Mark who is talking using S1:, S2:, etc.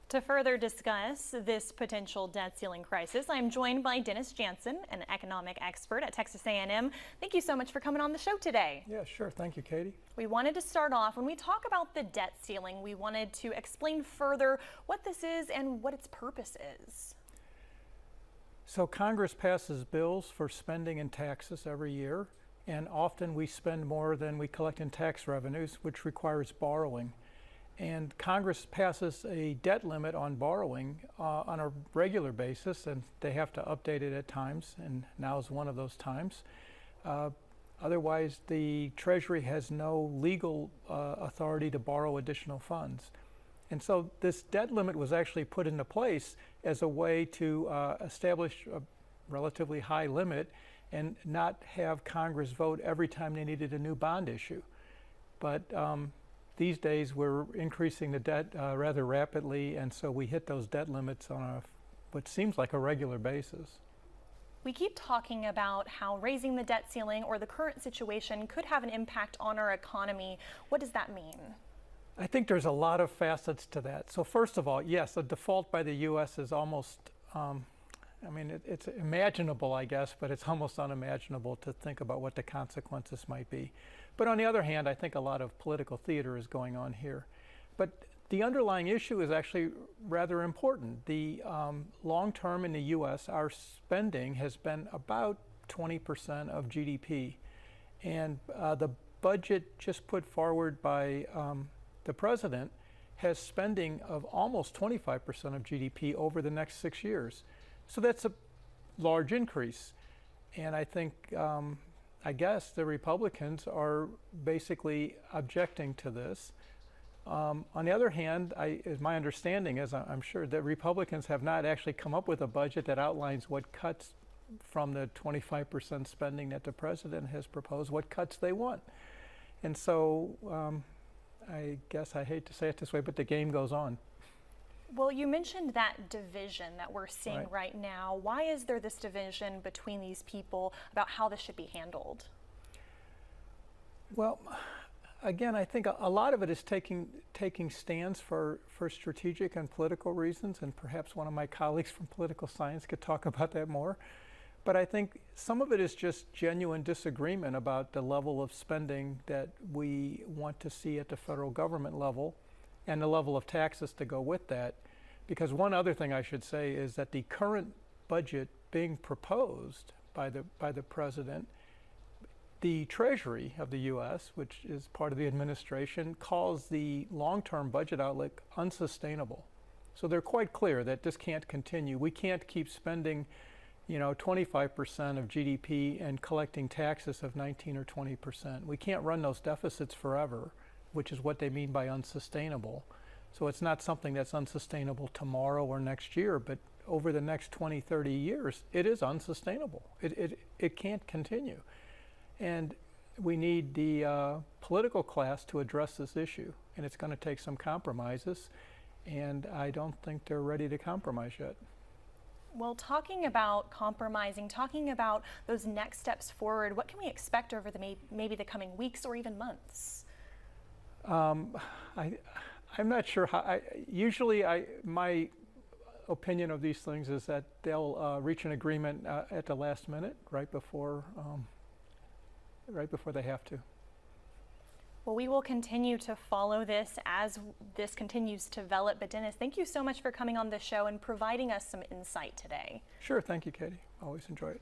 S1: To further discuss this potential debt ceiling crisis, I'm joined by Dennis Jansen, an economic expert at Texas A&M. Thank you so much for coming on the show today.
S2: Yeah, sure. Thank you, Katie.
S1: We wanted to start off, when we talk about the debt ceiling, we wanted to explain further what this is and what its purpose is.
S2: So Congress passes bills for spending and taxes every year, and often we spend more than we collect in tax revenues, which requires borrowing. And Congress passes a debt limit on borrowing on a regular basis, and they have to update it at times, and now is one of those times. Otherwise, the Treasury has no legal authority to borrow additional funds. And so this debt limit was actually put into place as a way to establish a relatively high limit and not have Congress vote every time they needed a new bond issue. But these days, we're increasing the debt rather rapidly, and so we hit those debt limits on what seems like a regular basis.
S1: We keep talking about how raising the debt ceiling or the current situation could have an impact on our economy. What does that mean?
S2: I think there's a lot of facets to that. So first of all, yes, a default by the U.S. is almost, it's imaginable, I guess, but it's almost unimaginable to think about what the consequences might be. But on the other hand, I think a lot of political theater is going on here. But the underlying issue is actually rather important. The long term in the U.S., our spending has been about 20% of GDP. And the budget just put forward by the president has spending of almost 25% of GDP over the next 6 years. So that's a large increase. And I think, I guess the Republicans are basically objecting to this. On the other hand, my understanding is, I'm sure, that Republicans have not actually come up with a budget that outlines what cuts from the 25% spending that the president has proposed, what cuts they want. And so I guess I hate to say it this way, but the game goes on.
S1: Well, you mentioned that division that we're seeing right now. Why is there this division between these people about how this should be handled?
S2: Well, again, I think a lot of it is taking stands for strategic and political reasons, and perhaps one of my colleagues from political science could talk about that more. But I think some of it is just genuine disagreement about the level of spending that we want to see at the federal government level and the level of taxes to go with that. Because one other thing I should say is that the current budget being proposed by the president, the Treasury of the U.S., which is part of the administration, calls the long-term budget outlook unsustainable. So they're quite clear that this can't continue. We can't keep spending 25% of GDP and collecting taxes of 19 or 20%. We can't run those deficits forever, which is what they mean by unsustainable. So it's not something that's unsustainable tomorrow or next year, but over the next 20, 30 years, it is unsustainable. It can't continue. And we need the political class to address this issue, and it's going to take some compromises, and I don't think they're ready to compromise yet.
S1: Well, talking about compromising, talking about those next steps forward, what can we expect over maybe the coming weeks or even months?
S2: I'm not sure how. Usually, my opinion of these things is that they'll reach an agreement at the last minute, right before they have to.
S1: Well, we will continue to follow this as this continues to develop. But Dennis, thank you so much for coming on the show and providing us some insight today.
S2: Sure, thank you, Katie. Always enjoy it.